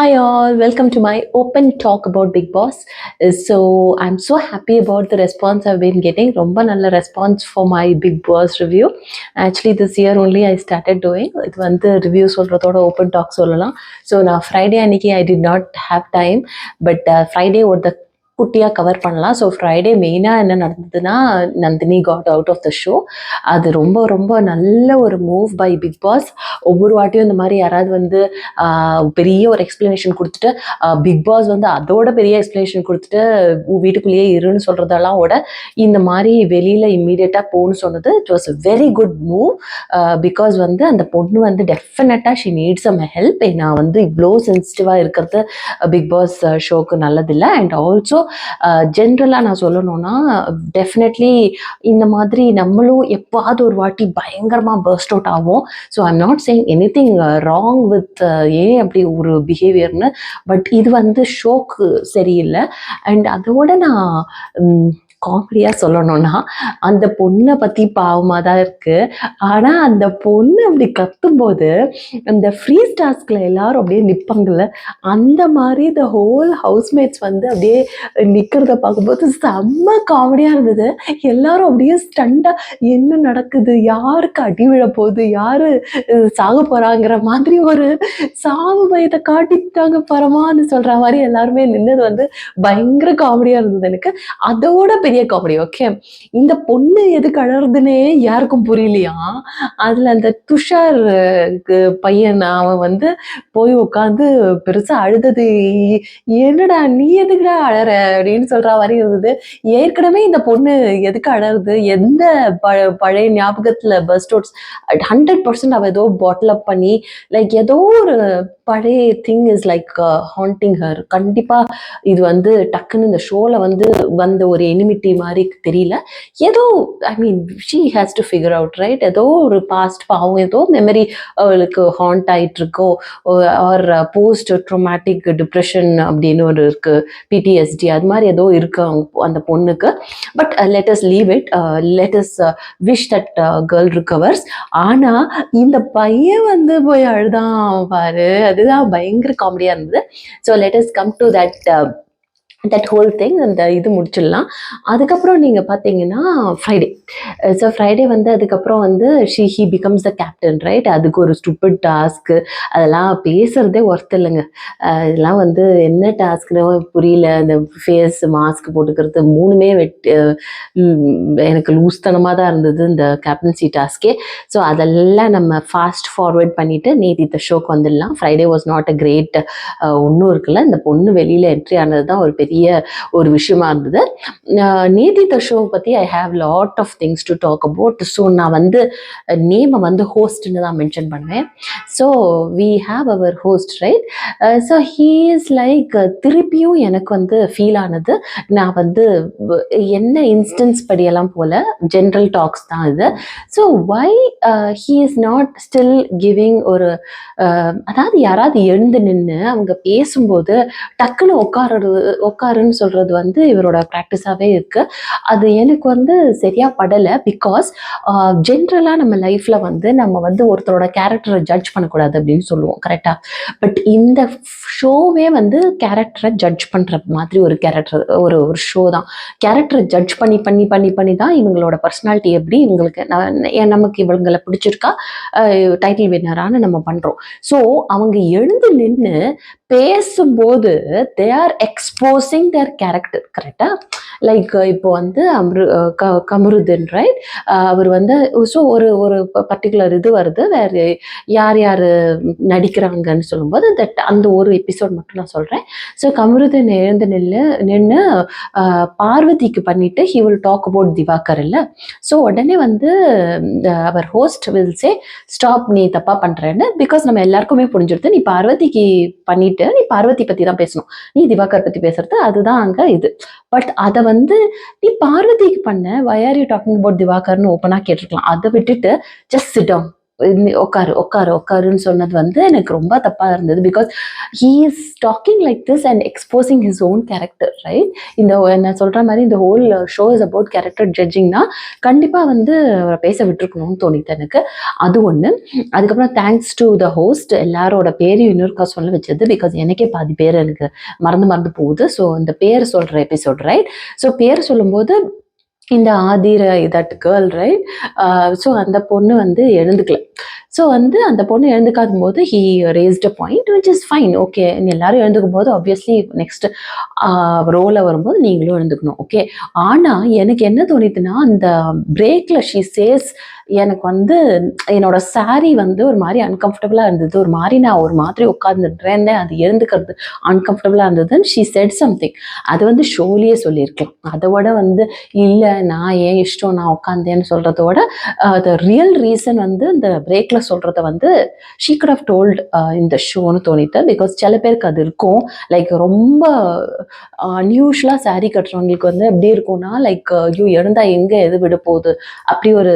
Hi all, welcome to my open talk about Big Boss. So I'm so happy about the response I've been getting. ரொம்ப நல்ல response for my Big Boss review. Actually this year only I started doing. இது வந்து review சொல்றதோட open talk சொல்லலாம். So நான் Friday அன்னைக்கு I did not have time, but Friday ஒரு குட்டியாக கவர் பண்ணலாம். ஸோ ஃப்ரைடே மெயினாக என்ன நடந்ததுன்னா, Nandini got out of the show. அது ரொம்ப ரொம்ப நல்ல ஒரு மூவ் பை பிக் பாஸ். ஒவ்வொரு வாட்டியும் இந்த மாதிரி யாராவது வந்து பெரிய ஒரு எக்ஸ்பிளனேஷன் கொடுத்துட்டு பிக் பாஸ் வந்து அதோட பெரிய எக்ஸ்பிளனேஷன் கொடுத்துட்டு வீட்டுக்குள்ளேயே இருன்னு சொல்கிறதெல்லாம் விட இந்த மாதிரி வெளியில் இம்மீடியட்டாக போகணும்னு சொன்னது it was a very good move. Because வந்து அந்த பொண்ணு வந்து டெஃபினட்டாக ஷி நீட்ஸ் சம் ஹெல்ப். நான் வந்து இவ்வளோ சென்சிட்டிவாக இருக்கிறது பிக் பாஸ் ஷோக்கு நல்லதில்லை. அண்ட் ஆல்சோ ஜென்ரலாக நான் சொல்லணும்னா டெஃபினெட்லி இந்த மாதிரி நம்மளும் எப்பாவது ஒரு வாட்டி பயங்கரமாக பர்ஸ்ட் அவுட் ஆகும். So I'm not saying any thing wrong with ஏன் அப்படி ஒரு பிஹேவியர்னு, பட் இது வந்து ஷோக்கு சரியில்லை. அண்ட் அதோட நான் காமெடியாக சொல்லணும்னா அந்த பொண்ணை பற்றி பாவமாக தான் இருக்குது. ஆனால் அந்த பொண்ணு அப்படி கத்தும்போது அந்த ஃப்ரீ ஸ்டாஸ்கில் எல்லாரும் அப்படியே நிற்பாங்கள்ல, அந்த மாதிரி த ஹோல் ஹவுஸ்மேட்ஸ் வந்து அப்படியே நிற்கிறத பார்க்கும்போது செம்ம காமெடியாக இருந்தது. எல்லாரும் அப்படியே ஸ்டண்டாக என்ன நடக்குது, யாருக்கு அடி விழ போகுது, யார் சாக போகிறாங்கிற மாதிரி ஒரு சாவு பயத்தை காட்டிட்டாங்க பரமான்னு சொல்கிற மாதிரி எல்லாருமே நின்னது வந்து பயங்கர காமெடியாக இருந்தது எனக்கு. அதோட பெரிய காமெடி, ஓகே, இந்த பொண்ணு எதுக்கு அழறதுன்னே யாருக்கும் புரியலையா. அதில் அந்த துஷார் பையன் அவன் வந்து போய் உட்காந்து பெருசா அழுதது, என்னடா நீ எதுக்குடா அழற அப்படின்னு சொல்ற மாதிரி இருந்தது. ஏற்கனவே இந்த பொண்ணு எதுக்கு அழறது, எந்த பழைய ஞாபகத்துல பர்ஸ்ட் அவுட்ஸ் 100% அவ ஏதோ பாட்டில் அப் பண்ணி லைக் ஏதோ ஒரு பழைய thing is like haunting her. கண்டிப்பா இது வந்து டக்குன்னு இந்த ஷோல வந்து வந்த ஒரு எனிமிட்டி மாதிரி தெரியல. ஏதோ I mean she has to figure out, right? ஏதோ ஒரு பாஸ்ட் பாவம், ஏதோ மெமரி அவளுக்கு ஹாண்ட் ஆயிட்டு இருக்கோ, ஆர் போஸ்ட் ட்ரோமேட்டிக் டிப்ரெஷன் அப்படின்னு ஒரு இருக்கு, பிடிஎஸ்டி, அது மாதிரி ஏதோ இருக்கு அந்த பொண்ணுக்கு. But let us leave it, let us wish that girl recovers. ஆனா இந்த பையன் வந்து போய் அழுதான் பாரு, அதுதான் பயங்கர காமெடியா இருந்தது. So let us come to that whole thing. அந்த இது முடிச்சிடலாம். அதுக்கப்புறம் நீங்கள் பார்த்தீங்கன்னா ஃப்ரைடே. ஸோ ஃப்ரைடே வந்து அதுக்கப்புறம் வந்து he becomes the captain, right? அதுக்கு ஒரு ஸ்டூபிட் டாஸ்க்கு, அதெல்லாம் பேசுகிறதே ஒர்த் இல்லைங்க. இதெல்லாம் வந்து என்ன டாஸ்க்னு புரியல. அந்த ஃபேஸ் மாஸ்க் போட்டுக்கிறது மூணுமே எனக்கு லூஸ்தனமாக தான் இருந்தது இந்த கேப்டன்சி டாஸ்கே. ஸோ அதெல்லாம் நம்ம ஃபாஸ்ட் ஃபார்வர்ட் பண்ணிவிட்டு நேற்று இந்த ஷோக்கு வந்துடலாம். Friday was not a great ஒன்றும் இருக்குல்ல. இந்த பொண்ணு வெளியில் என்ட்ரி ஆனது தான் ஒரு பெரிய ஒரு விஷயமா இருந்தது. நேதி த ஷோ பற்றி I have lot of things to talk about. So நான் வந்து நேமை வந்து ஹோஸ்ட்னு தான் மென்ஷன் பண்ணுவேன். So we have our host, right? So he is like திருப்பியும் எனக்கு வந்து ஃபீல் ஆனது, நான் வந்து என்ன இன்ஸ்டன்ஸ் படியெல்லாம் போல ஜென்ரல் டாக்ஸ் தான் இது. So why he is not still giving ஒரு அதாவது யாராவது எழுந்து நின்று அவங்க பேசும்போது டக்குன்னு உட்காருன்னு சொல்கிறது வந்து இவரோட ப்ராக்டிஸாகவே இருக்குது. அது எனக்கு வந்து சரியாக படலை. பிகாஸ் ஜென்ரலாக நம்ம லைஃப்பில் வந்து நம்ம வந்து ஒருத்தரோட கேரக்டரை ஜட்ஜ் பண்ணக்கூடாது அப்படின்னு சொல்லுவோம், கரெக்டாக? பட் இந்த ஷோவே வந்து கேரக்டரை ஜட்ஜ் பண்ணுற மாதிரி ஒரு கேரக்டர், ஒரு ஷோ தான். கேரக்டரை ஜட்ஜ் பண்ணி பண்ணி பண்ணி பண்ணி தான் இவங்களோட பர்சனாலிட்டி எப்படி இவங்களுக்கு நமக்கு இவங்களை பிடிச்சிருக்கா டைட்டில் வின்னரான்னு நம்ம பண்ணுறோம். ஸோ அவங்க எழுந்து நின்று பேசும்போது they are exposing there character, கரெக்டா? லைக் இப்போ வந்து கமருதீன், ரைட்? அவர் வந்து ஸோ ஒரு பர்டிகுலர் இது வருது, வேறு யார் யார் நடிக்கிறாங்கன்னு சொல்லும்போது அந்த ஒரு எபிசோட் மட்டும் நான் சொல்கிறேன். ஸோ கமருதீன் எழுந்து நின்று பார்வதிக்கு பண்ணிட்டு he will talk about Diwakar இல்லை. ஸோ உடனே வந்து அவர் ஹோஸ்ட் வில் சே ஸ்டாப், நீ தப்பாக பண்ணுறேன்னு. பிகாஸ் நம்ம எல்லாருக்குமே புரிஞ்சிருது, நீ பார்வதிக்கு பண்ணிட்டு நீ பார்வதி பற்றி தான் பேசணும், நீ திவாகர் பற்றி பேசுறது அதுதான் அங்கே இது. பட் அதை வந்து நீ பார்வதிக்கு பண்ண, why are you talking about திவாகர்னு ஓப்பனாக கேட்டிருக்கலாம். அதை விட்டுட்டு just sit down, உட்காரு உட்காரு உட்காருன்னு சொன்னது வந்து எனக்கு ரொம்ப தப்பாக இருந்தது. Because he is talking like this and exposing his own character, right? இந்த நான் சொல்கிற மாதிரி இந்த whole show is about character ஜட்ஜிங்னா கண்டிப்பாக வந்து அவரை பேச விட்டுருக்கணும்னு தோணித்து எனக்கு. அது ஒன்று. அதுக்கப்புறம் தேங்க்ஸ் டு த ஹோஸ்ட், எல்லாரோட பேரையும் இன்னொருக்கா சொல்ல வச்சது. பிகாஸ் எனக்கே பாதி பேர் எனக்கு மறந்து போகுது. ஸோ இந்த பேர் சொல்கிற எபிசோட், ரைட்? ஸோ பேர் சொல்லும்போது இந்த Aadhira that girl, right? So அந்த பொண்ணு வந்து எழுந்துக்கல. ஸோ வந்து அந்த பொண்ணு எழுந்துக்காத போது he rest a point which is fine. Okay, எல்லாரும் எழுந்துக்கும் போது ஆப்வியஸ்லி நெக்ஸ்ட் ரோல வரும்போது நீங்களும் எழுந்துக்கணும். ஓகே. ஆனால் எனக்கு என்ன தோணிதுன்னா, அந்த பிரேக்ல ஷீ சேஸ் எனக்கு வந்து என்னோட சாரி வந்து ஒரு மாதிரி அன்கம்ஃபர்டபுளாக இருந்தது. ஒரு மாதிரி நான் ஒரு மாதிரி உட்காந்துட்டுறேன், அது எழுந்துக்கிறது அன்கம்ஃபர்டபுளாக இருந்ததுன்னு ஷீ செட் சம்திங். அது வந்து ஷோலியே சொல்லியிருக்கலாம். அதோட வந்து இல்லை நான் ஏன் இஷ்டம் நான் உட்காந்தேன்னு சொல்கிறதோட த ரியல் ரீசன் வந்து இந்த பிரேக்கில் சொல்கிறத வந்து ஷீ குட் ஹவ் டோல்ட் இந்த ஷோன்னு தோணித்து. பிகாஸ் சில பேருக்கு அது இருக்கும், லைக் ரொம்ப அன்யூஷுவலாக சாரீ கட்டுறவங்களுக்கு வந்து எப்படி இருக்கும்னா, லைக் ஐயோ எழுந்தா எங்கே எது விட போகுது அப்படி ஒரு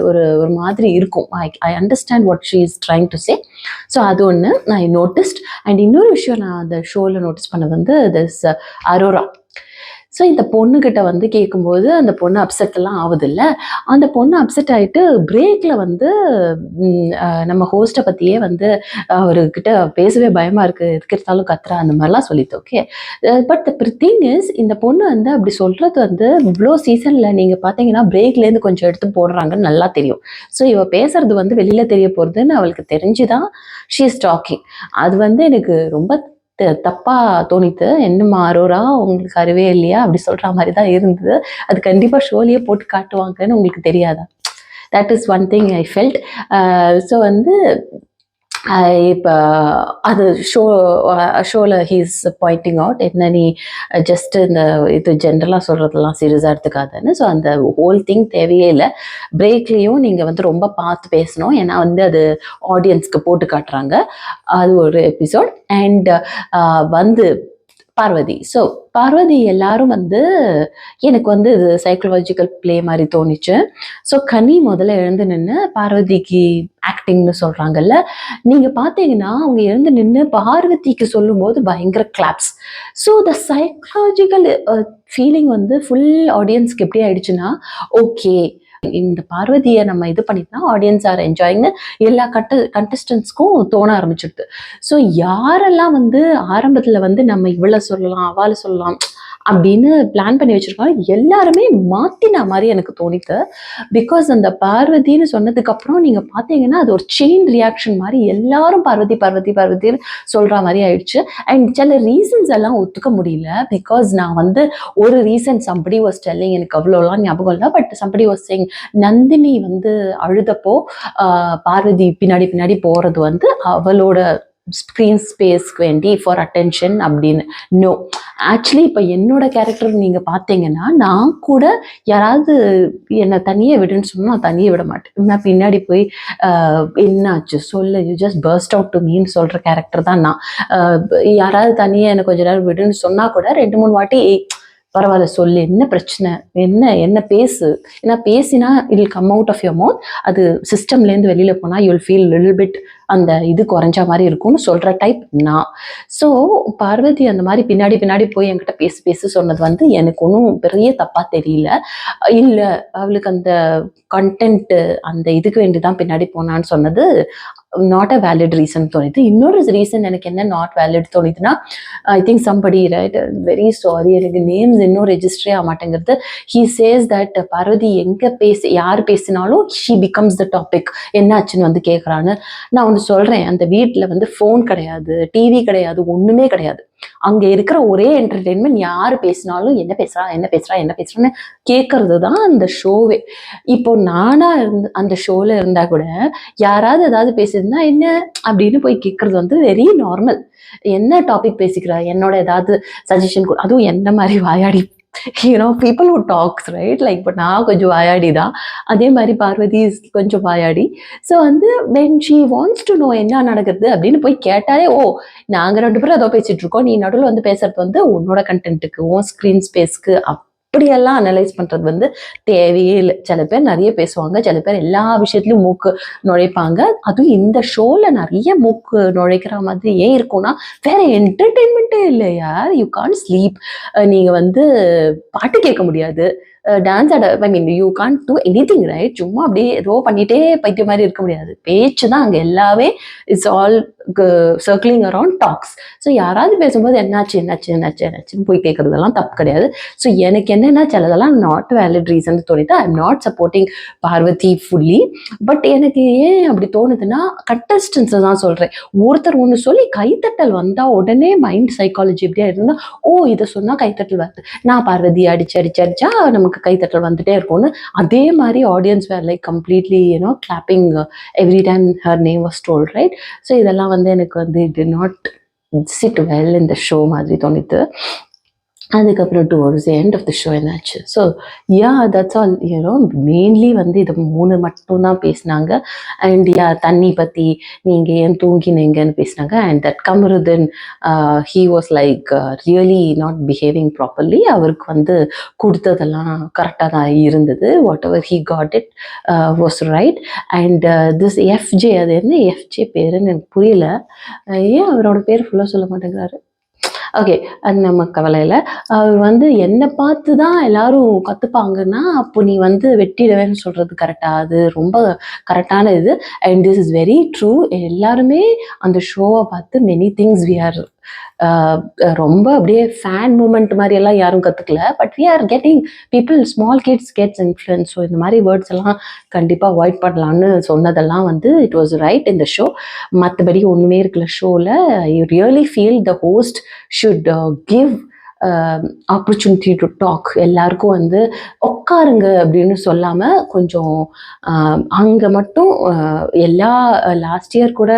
ஒரு ஒரு மாதிரி இருக்கும். I understand what she is trying to say. So அது ஒன்று நான் நோட்டிஸ்ட். அண்ட் இன்னொரு விஷயம் நான் அந்த ஷோவில் நோட்டீஸ் பண்ணது வந்து திஸ் அரோரா. ஸோ இந்த பொண்ணுக்கிட்ட வந்து கேட்கும்போது அந்த பொண்ணு அப்செட் எல்லாம் ஆகுது இல்லை, அந்த பொண்ணு அப்செட் ஆகிட்டு பிரேக்கில் வந்து நம்ம ஹோஸ்ட்டை பற்றியே வந்து அவர்கிட்ட பேசவே பயமாக இருக்குது, எதுக்கு எடுத்தாலும் கத்துறா அந்த மாதிரிலாம் சொல்லிட்டு. Okay. But the thing is, இந்த பொண்ணு வந்து அப்படி சொல்கிறது வந்து இவ்வளோ சீசனில் நீங்கள் பார்த்தீங்கன்னா பிரேக்லேருந்து கொஞ்சம் எடுத்து போடுறாங்கன்னு நல்லா தெரியும். ஸோ இவ பேசுறது வந்து வெளியில் தெரிய போகிறதுன்னு அவளுக்கு தெரிஞ்சுதான் ஷீ இஸ் டாக்கிங். அது வந்து எனக்கு ரொம்ப தப்பா தோணித்து. என்னம்மா அரோரா உங்களுக்கு அறிவே இல்லையா அப்படி சொல்ற மாதிரி தான் இருந்தது. அது கண்டிப்பா ஷோலயே போட்டு காட்டுவாங்கன்னு உங்களுக்கு தெரியாதா? That is one thing I felt. So வந்து இப்போ அது ஷோவில் ஹீஸ் பாயிண்டிங் அவுட், என்ன நீ ஜஸ்ட் இந்த இது ஜென்ரலாக சொல்கிறதெல்லாம் சீரியஸாக எடுத்துக்காதுன்னு. ஸோ அந்த ஹோல் திங் தேவையே இல்லை. பிரேக்லேயும் நீங்கள் வந்து ரொம்ப பார்த்து பேசணும், ஏன்னா வந்து அது ஆடியன்ஸ்க்கு போட்டு காட்டுறாங்க. அது ஒரு எபிசோட். அண்ட் வந்து பார்வதி. ஸோ பார்வதி எல்லாரும் வந்து எனக்கு வந்து இது சைக்கலாஜிக்கல் பிளே மாதிரி தோணிச்சு. ஸோ கனி முதல்ல எழுந்து நின்று பார்வதிக்கு ஆக்டிங்னு சொல்கிறாங்கல்ல, நீங்கள் பார்த்தீங்கன்னா அவங்க எழுந்து நின்று பார்வதிக்கு சொல்லும்போது பயங்கர claps. So the psychological feeling வந்து ஃபுல் ஆடியன்ஸ்க்கு எப்படி ஆயிடுச்சுன்னா, ஓகே இந்த பார்வதியை நம்ம இது பண்ணிட்டா ஆடியன்ஸ் ஆர் என்ஜாயிங்னு எல்லா கண்டஸ்டன்ஸ்க்கும் தோண ஆரம்பிச்சிடுது. ஸோ யாரெல்லாம் வந்து ஆரம்பத்தில் வந்து நம்ம இவ்வளோ சொல்லலாம் அவாளை சொல்லலாம் அப்படின்னு பிளான் பண்ணி வச்சிருக்காங்க, எல்லாருமே மாத்தினா மாதிரி எனக்கு தோணித்து. பிகாஸ் அந்த பார்வதின்னு சொன்னதுக்கு அப்புறம் நீங்க பாத்தீங்கன்னா அது ஒரு செயின் ரியாக்ஷன் மாதிரி எல்லாரும் பார்வதி பார்வதி பார்வதின்னு சொல்ற மாதிரி ஆயிடுச்சு. அண்ட் சில ரீசன்ஸ் எல்லாம் ஒத்துக்க முடியல. பிகாஸ் நான் வந்து ஒரு ரீசன் சம்படி வாஸ் டெல்லிங், எனக்கு அவ்வளோலாம் ஞாபகம் இல்லை, but somebody was saying Nandini வந்து அழுதப்போ பார்வதி பின்னாடி பின்னாடி போறது வந்து அவளோட ஸ்க்ரீன் ஸ்பேஸ்க்கு வேண்டி ஃபார் அட்டென்ஷன் அப்படின்னு. நோ, ஆக்சுவலி இப்போ என்னோட கேரக்டர் நீங்கள் பார்த்தீங்கன்னா, நான் கூட யாராவது என்னை தனியே விடுன்னு சொன்னால் நான் தனியே விட மாட்டேன். நான் பின்னாடி போய் என்னாச்சு சொல்லு, you just burst out to மீன்னு சொல்கிற கேரக்டர் தான் நான். யாராவது தனியே என்னை கொஞ்ச நேரம் விடுன்னு சொன்னால் கூட 2-3 வாட்டி பரவாயில்ல சொல்லு, என்ன பிரச்சனை, என்ன பேசு, ஏன்னா பேசினா it come out of your mouth, அது சிஸ்டம்லேருந்து வெளியில் போனால் யூல் ஃபீல் லிட்டில் பிட் அந்த இது குறைஞ்ச மாதிரி இருக்கும்னு சொல்கிற டைப் நான். ஸோ பார்வதி அந்த மாதிரி பின்னாடி பின்னாடி போய் என்கிட்ட பேசி சொன்னது வந்து எனக்கு ஒன்றும் பெரிய தப்பாக தெரியல. இல்லை அவளுக்கு அந்த கண்டென்ட்டு அந்த இதுக்கு வேண்டி தான் பின்னாடி போனான்னு சொன்னது நாட் அ வேலிட் ரீசன் தோணுது. இன்னொரு ரீசன் எனக்கு என்ன நாட் வேலிட் தோணுதுன்னா, I think somebody, right, very sorry எனக்கு நேம்ஸ் இன்னும் ரெஜிஸ்டரே ஆக மாட்டேங்கிறது. ஹீ சேஸ் தட் பார்வதி எங்கே யார் பேசினாலும் ஷீ பிகம்ஸ் த டாபிக், என்னாச்சுன்னு வந்து கேட்குறான்னு. நான் ஒன்று சொல்கிறேன், அந்த வீட்டில் வந்து ஃபோன் கிடையாது, டிவி கிடையாது, ஒன்றுமே கிடையாது. அங்கே இருக்கிற ஒரே என்டர்டெயின்மெண்ட் யார் பேசினாலும் என்ன பேசுறான்னு கேட்கறது தான் அந்த ஷோவே. இப்போ நானா அந்த ஷோவில் இருந்தால் கூட யாராவது ஏதாவது பேசியிருந்தா என்ன அப்படின்னு போய் கேட்கறது வந்து வெரி நார்மல். என்ன டாபிக் பேசிக்கிறா, என்னோட ஏதாவது சஜஷன், அதுவும் என்ன மாதிரி வாயாடி people who talks, right? Like இப்போ நான் கொஞ்சம் வாயாடி தான், அதே மாதிரி பார்வதி கொஞ்சம் வாயாடி. ஸோ வந்து when she wants to know என்ன நடக்குது அப்படின்னு போய் கேட்டாலே, ஓ நாங்கள் 2 பேரும் ஏதோ பேசிட்டு இருக்கோம், நீ நடுவில் வந்து பேசுறது வந்து உன்னோட கண்டென்ட்டுக்கு, உன் ஸ்க்ரீன் ஸ்பேஸ்க்கு அப்படியெல்லாம் அனலைஸ் பண்ணுறது வந்து தேவையே இல்லை. சில பேர் நிறைய பேசுவாங்க, சில பேர் எல்லா விஷயத்துலையும் மூக்கு நுழைப்பாங்க. அதுவும் இந்த ஷோவில் நிறைய மூக்கு நுழைக்கிற மாதிரி ஏன் இருக்கும்னா, வேற என்டர்டெயின்மெண்ட்டே இல்லையா. You can't sleep. நீங்கள் வந்து பாட்டு கேட்க முடியாது, டான்ஸ் ஆட, I mean you can't do anything right. சும்மா அப்படியே ஏதோ பண்ணிட்டே பைத்திய மாதிரி இருக்க முடியாது. பேச்சு தான் அங்கே எல்லாமே. It's all circling around talks. So யாராவது பேசும்போது என்னாச்சு என்னாச்சு என்னாச்சு என்னாச்சுன்னு போய் கேட்கறதெல்லாம் தப்பு கிடையாது. ஸோ எனக்கு என்னென்னா சிலதெல்லாம் நாட் வேலிட் ரீசன் தோணிது. I am not supporting Parvathy fully. But எனக்கு ஏன் அப்படி தோணுதுன்னா, கண்டஸ்டன்ஸை தான் சொல்கிறேன். ஒருத்தர் ஒன்று சொல்லி கைத்தட்டல் வந்தால் உடனே மைண்ட் சைக்காலஜி எப்படியா இருந்தால், ஓ இதை சொன்னால் கைத்தட்டல் வருது, நான் பார்வதி அடிச்சு அடிச்சு அடிச்சா நமக்கு கைத்தட்டல் வந்துட்டே இருக்கும்னு. அதே மாதிரி audience were like completely clapping every time her name was told right. So இதெல்லாம் வந்து எனக்கு வந்து it did not sit well இந்த ஷோ மாதிரி தோணித்து. அதுக்கப்புறம் towards the end of the show என்னாச்சு. So yeah that's all. Mainly வந்து இது 3 மட்டும்தான் பேசினாங்க. அண்ட் யா தண்ணி பற்றி நீங்கள் ஏன் தூங்கினீங்கன்னு பேசினாங்க. And that Kamarudhan he was like really not behaving properly. அவருக்கு வந்து கொடுத்ததெல்லாம் கரெக்டாக தான் இருந்தது. What ever he got it was right. And this FJ, அது என்ன எஃப்ஜே பேருன்னு எனக்கு புரியல. ஏன் அவரோட பேர் ஃபுல்லாக சொல்ல மாட்டேங்கிறாரு. ஓகே, அது நம்ம கவலையில். அவர் வந்து என்னை பார்த்து தான் எல்லாரும் கற்றுப்பாங்கன்னா, அப்போ நீ வந்து வெட்டிடுவேன்னு சொல்கிறது கரெக்டாக? அது ரொம்ப கரெக்டான இது. And this is very true. எல்லாருமே அந்த ஷோவை பார்த்து மெனி திங்ஸ் வி ஆர் ரொம்ப அப்படியே ஃபேன் மூமெண்ட் மாதிரி எல்லாம் யாரும் கற்றுக்கல. But we are getting people, small kids gets influence. So இந்த மாதிரி வேர்ட்ஸ் எல்லாம் கண்டிப்பாக அவாய்ட் பண்ணலான்னு சொன்னதெல்லாம் வந்து இட் வாஸ் ரைட் இந்த ஷோ. மற்றபடி ஒன்றுமே இருக்கல ஷோவில். You really feel the host should give opportunity to talk. எல்லாருக்கும் வந்து உட்காருங்க அப்படின்னு சொல்லாமல் கொஞ்சம் அங்கே மட்டும் எல்லா லாஸ்ட் இயர் கூட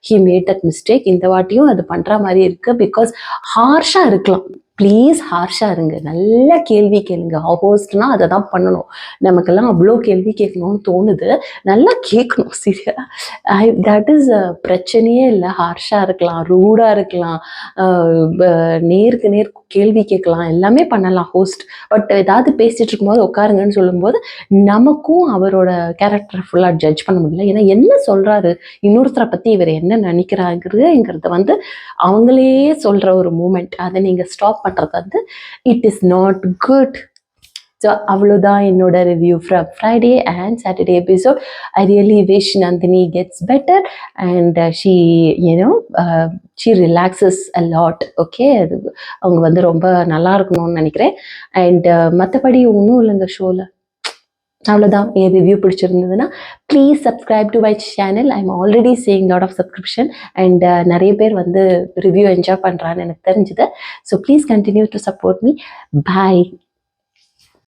ஹி மேட் தட் மிஸ்டேக். இந்த வாட்டியும் அது பண்ணுற மாதிரி இருக்குது. பிகாஸ் ஹார்ஷாக இருக்கலாம், ப்ளீஸ் ஹார்ஷாக இருங்க. நல்ல கேள்வி கேளுங்க. ஹோஸ்ட்னா அதை தான் பண்ணணும். நமக்கெல்லாம் அவ்வளோ கேள்வி கேட்கணும்னு தோணுது. நல்லா கேட்கணும். சரியா, தட் இஸ் பிரச்சனையே இல்லை. ஹார்ஷாக இருக்கலாம், ரூடாக இருக்கலாம், நேருக்கு நேர் கேள்வி கேட்கலாம், எல்லாமே பண்ணலாம் ஹோஸ்ட். பட் ஏதாவது பேசிகிட்டு இருக்கும்போது உட்காருங்கன்னு சொல்லும்போது நமக்கும் அவரோட கேரக்டரை ஃபுல்லாக ஜட்ஜ் பண்ண முடியல. ஏன்னா என்ன சொல்கிறாரு, இன்னொருத்தரை பற்றி இவர் என்ன நினைக்கிறாங்கிறத வந்து அவங்களே சொல்கிற ஒரு மூமெண்ட். அதை நீங்கள் ஸ்டாப் பண்ணுறது வந்து it is not good. So அவ்வளோதான் என்னோட review from Friday and Saturday episode. I really wish Nandini gets better and she relaxes a lot. Okay, அது அவங்க வந்து ரொம்ப நல்லா இருக்கணும்னு நினைக்கிறேன். அண்ட் மற்றபடி ஒன்றும் இல்லை இந்த ஷோவில். அவ்வளோதான். என் ரிவ்யூ பிடிச்சிருந்ததுன்னா please subscribe to my channel. I am already saying lot of subscription and நிறைய பேர் வந்து ரிவ்யூ என்ஜாய் பண்ணுறான்னு எனக்கு தெரிஞ்சுது. So please continue to support me. Bye.